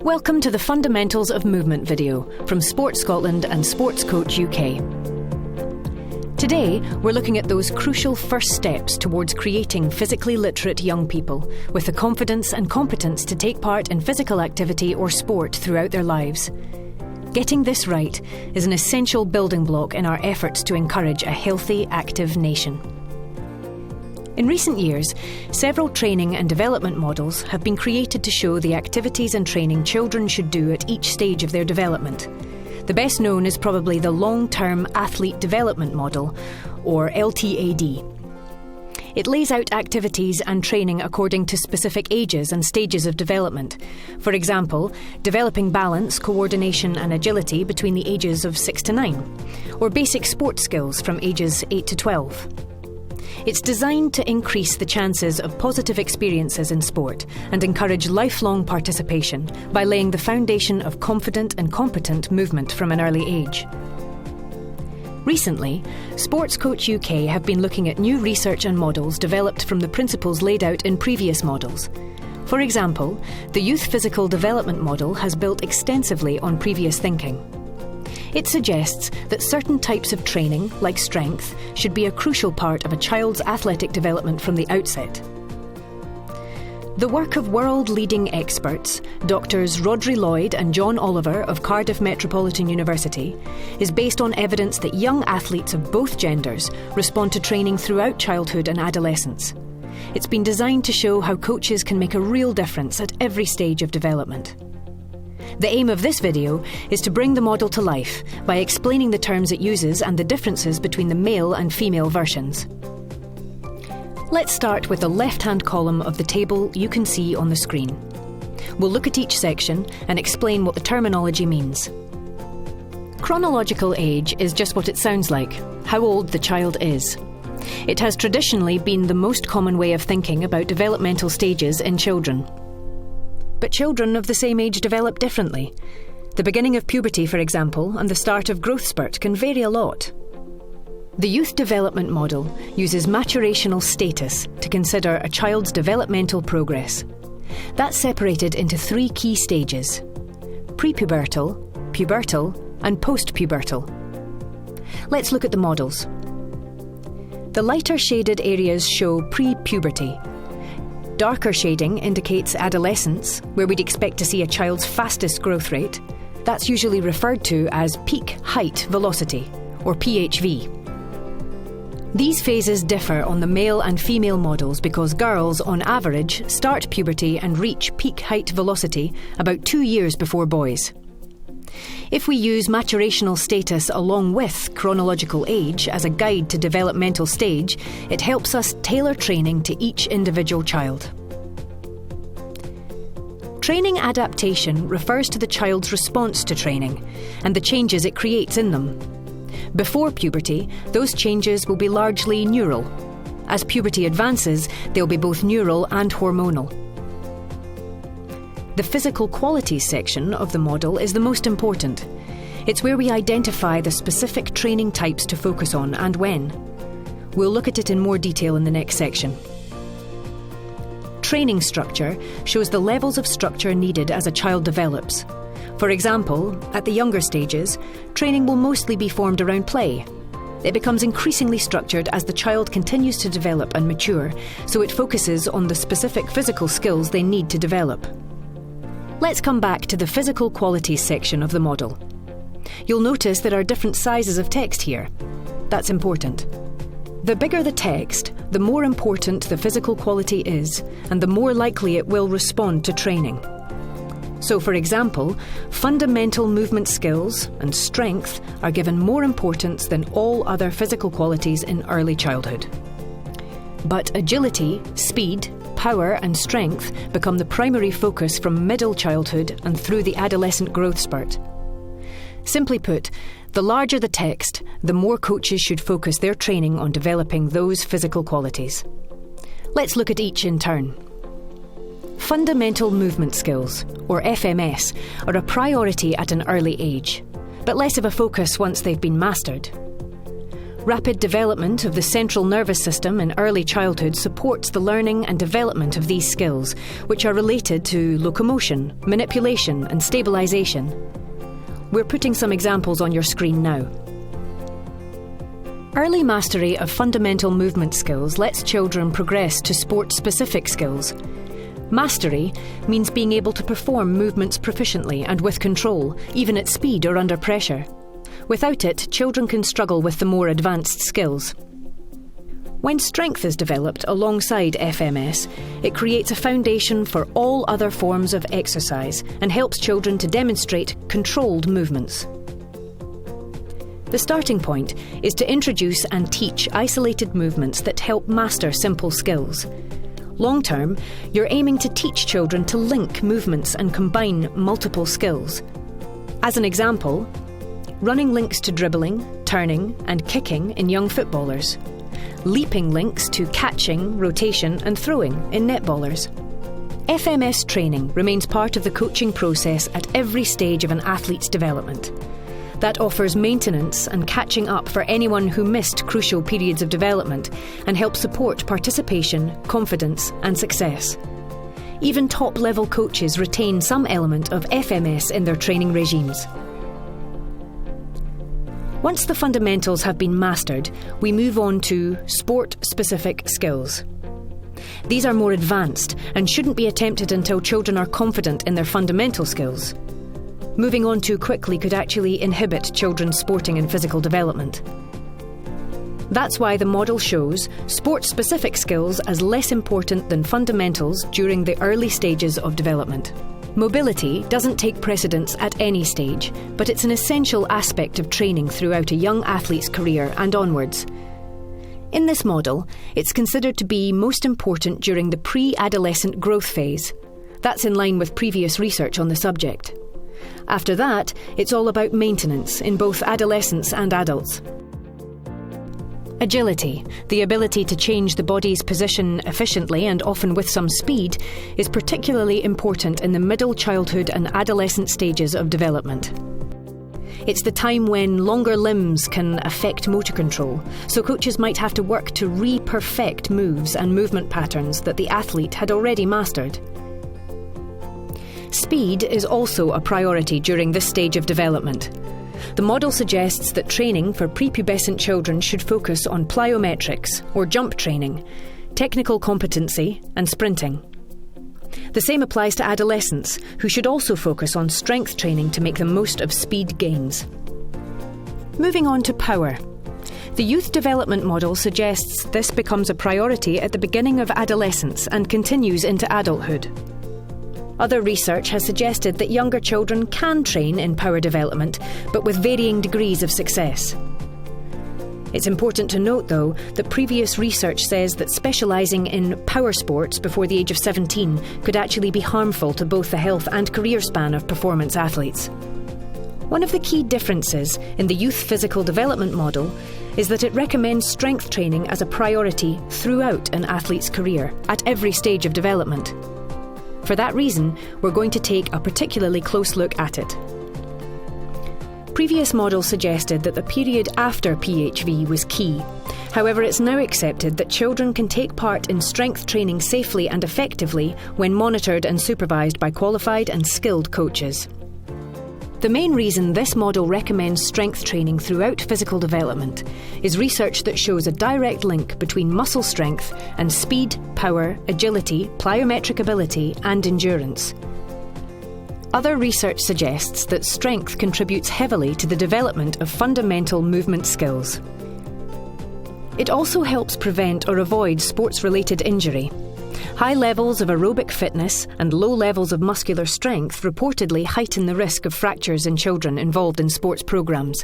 Welcome to the Fundamentals of Movement video from Sports Scotland and Sports Coach UK. Today, we're looking at those crucial first steps towards creating physically literate young people with the confidence and competence to take part in physical activity or sport throughout their lives. Getting this right is an essential building block in our efforts to encourage a healthy, active nation. In recent years, several training and development models have been created to show the activities and training children should do at each stage of their development. The best known is probably the Long-Term Athlete Development Model, or LTAD. It lays out activities and training according to specific ages and stages of development. For example, developing balance, coordination and agility between the ages of 6 to 9, or basic sport skills from ages 8 to 12. It's designed to increase the chances of positive experiences in sport and encourage lifelong participation by laying the foundation of confident and competent movement from an early age. Recently, Sports Coach UK have been looking at new research and models developed from the principles laid out in previous models. For example, the Youth Physical Development Model has built extensively on previous thinking. It suggests that certain types of training, like strength, should be a crucial part of a child's athletic development from the outset. The work of world-leading experts, Drs. Rodri Lloyd and John Oliver of Cardiff Metropolitan University, is based on evidence that young athletes of both genders respond to training throughout childhood and adolescence. It's been designed to show how coaches can make a real difference at every stage of development. The aim of this video is to bring the model to life by explaining the terms it uses and the differences between the male and female versions. Let's start with the left-hand column of the table you can see on the screen. We'll look at each section and explain what the terminology means. Chronological age is just what it sounds like, how old the child is. It has traditionally been the most common way of thinking about developmental stages in children. But children of the same age develop differently. The beginning of puberty, for example, and the start of growth spurt can vary a lot. The Youth Development Model uses maturational status to consider a child's developmental progress. That's separated into 3 key stages: prepubertal, pubertal, and postpubertal. Let's look at the models. The lighter shaded areas show pre-puberty. Darker shading indicates adolescence, where we'd expect to see a child's fastest growth rate. That's usually referred to as peak height velocity, or PHV. These phases differ on the male and female models because girls, on average, start puberty and reach peak height velocity about 2 years before boys. If we use maturational status along with chronological age as a guide to developmental stage, it helps us tailor training to each individual child. Training adaptation refers to the child's response to training and the changes it creates in them. Before puberty, those changes will be largely neural. As puberty advances, they'll be both neural and hormonal. The physical qualities section of the model is the most important. It's where we identify the specific training types to focus on and when. We'll look at it in more detail in the next section. Training structure shows the levels of structure needed as a child develops. For example, at the younger stages, training will mostly be formed around play. It becomes increasingly structured as the child continues to develop and mature, so it focuses on the specific physical skills they need to develop. Let's come back to the physical qualities section of the model. You'll notice there are different sizes of text here. That's important. The bigger the text, the more important the physical quality is, and the more likely it will respond to training. So, for example, fundamental movement skills and strength are given more importance than all other physical qualities in early childhood. But agility, speed, power and strength become the primary focus from middle childhood and through the adolescent growth spurt. Simply put, the larger the text, the more coaches should focus their training on developing those physical qualities. Let's look at each in turn. Fundamental movement skills, or FMS, are a priority at an early age, but less of a focus once they've been mastered. Rapid development of the central nervous system in early childhood supports the learning and development of these skills, which are related to locomotion, manipulation, and stabilisation. We're putting some examples on your screen now. Early mastery of fundamental movement skills lets children progress to sport-specific skills. Mastery means being able to perform movements proficiently and with control, even at speed or under pressure. Without it, children can struggle with the more advanced skills. When strength is developed alongside FMS, it creates a foundation for all other forms of exercise and helps children to demonstrate controlled movements. The starting point is to introduce and teach isolated movements that help master simple skills. Long-term, you're aiming to teach children to link movements and combine multiple skills. As an example, running links to dribbling, turning, and kicking in young footballers. Leaping links to catching, rotation, and throwing in netballers. FMS training remains part of the coaching process at every stage of an athlete's development. That offers maintenance and catching up for anyone who missed crucial periods of development and helps support participation, confidence, and success. Even top-level coaches retain some element of FMS in their training regimes. Once the fundamentals have been mastered, we move on to sport-specific skills. These are more advanced and shouldn't be attempted until children are confident in their fundamental skills. Moving on too quickly could actually inhibit children's sporting and physical development. That's why the model shows sport-specific skills as less important than fundamentals during the early stages of development. Mobility doesn't take precedence at any stage, but it's an essential aspect of training throughout a young athlete's career and onwards. In this model, it's considered to be most important during the pre-adolescent growth phase. That's in line with previous research on the subject. After that, it's all about maintenance in both adolescents and adults. Agility, the ability to change the body's position efficiently and often with some speed, is particularly important in the middle childhood and adolescent stages of development. It's the time when longer limbs can affect motor control, so coaches might have to work to re-perfect moves and movement patterns that the athlete had already mastered. Speed is also a priority during this stage of development. The model suggests that training for prepubescent children should focus on plyometrics, or jump training, technical competency, and sprinting. The same applies to adolescents, who should also focus on strength training to make the most of speed gains. Moving on to power. The youth development model suggests this becomes a priority at the beginning of adolescence and continues into adulthood. Other research has suggested that younger children can train in power development, but with varying degrees of success. It's important to note, though, that previous research says that specialising in power sports before the age of 17 could actually be harmful to both the health and career span of performance athletes. One of the key differences in the youth physical development model is that it recommends strength training as a priority throughout an athlete's career, at every stage of development. For that reason, we're going to take a particularly close look at it. Previous models suggested that the period after PHV was key. However, it's now accepted that children can take part in strength training safely and effectively when monitored and supervised by qualified and skilled coaches. The main reason this model recommends strength training throughout physical development is research that shows a direct link between muscle strength and speed, power, agility, plyometric ability, and endurance. Other research suggests that strength contributes heavily to the development of fundamental movement skills. It also helps prevent or avoid sports-related injury. High levels of aerobic fitness and low levels of muscular strength reportedly heighten the risk of fractures in children involved in sports programmes.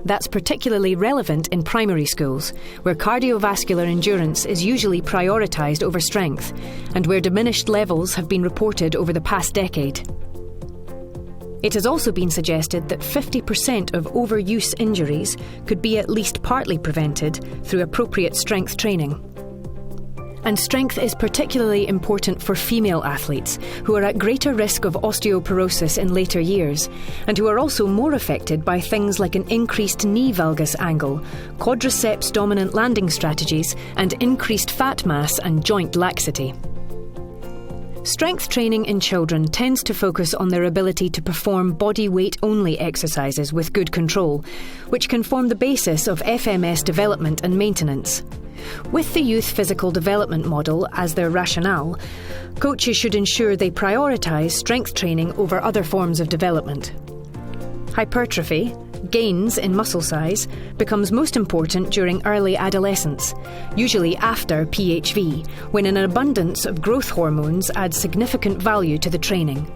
That's particularly relevant in primary schools, where cardiovascular endurance is usually prioritised over strength, and where diminished levels have been reported over the past decade. It has also been suggested that 50% of overuse injuries could be at least partly prevented through appropriate strength training. And strength is particularly important for female athletes, who are at greater risk of osteoporosis in later years, and who are also more affected by things like an increased knee valgus angle, quadriceps dominant landing strategies, and increased fat mass and joint laxity. Strength training in children tends to focus on their ability to perform body weight only exercises with good control, which can form the basis of FMS development and maintenance. With the youth physical development model as their rationale, coaches should ensure they prioritise strength training over other forms of development. Hypertrophy, gains in muscle size, becomes most important during early adolescence, usually after PHV, when an abundance of growth hormones adds significant value to the training.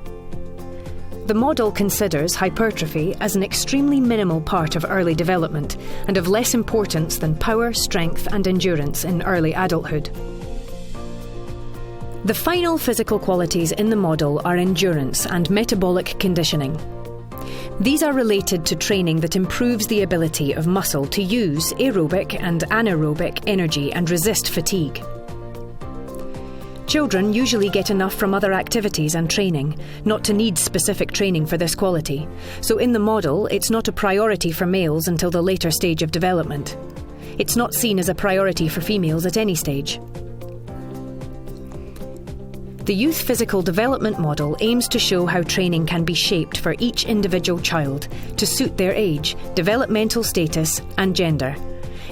The model considers hypertrophy as an extremely minimal part of early development and of less importance than power, strength and endurance in early adulthood. The final physical qualities in the model are endurance and metabolic conditioning. These are related to training that improves the ability of muscle to use aerobic and anaerobic energy and resist fatigue. Children usually get enough from other activities and training, not to need specific training for this quality. So in the model, it's not a priority for males until the later stage of development. It's not seen as a priority for females at any stage. The Youth Physical Development Model aims to show how training can be shaped for each individual child to suit their age, developmental status and gender.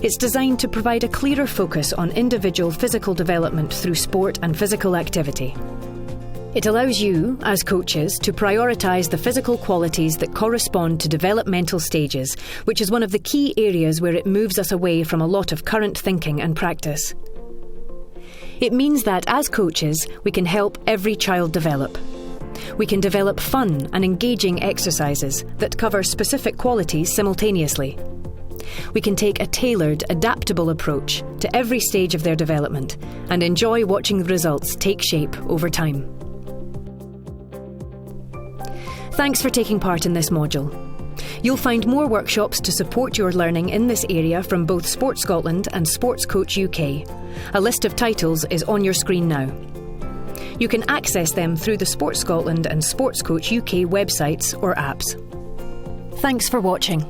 It's designed to provide a clearer focus on individual physical development through sport and physical activity. It allows you, as coaches, to prioritise the physical qualities that correspond to developmental stages, which is one of the key areas where it moves us away from a lot of current thinking and practice. It means that, as coaches, we can help every child develop. We can develop fun and engaging exercises that cover specific qualities simultaneously. We can take a tailored, adaptable approach to every stage of their development and enjoy watching the results take shape over time. Thanks for taking part in this module. You'll find more workshops to support your learning in this area from both Sport Scotland and Sports Coach UK. A list of titles is on your screen now. You can access them through the Sport Scotland and Sports Coach UK websites or apps. Thanks for watching.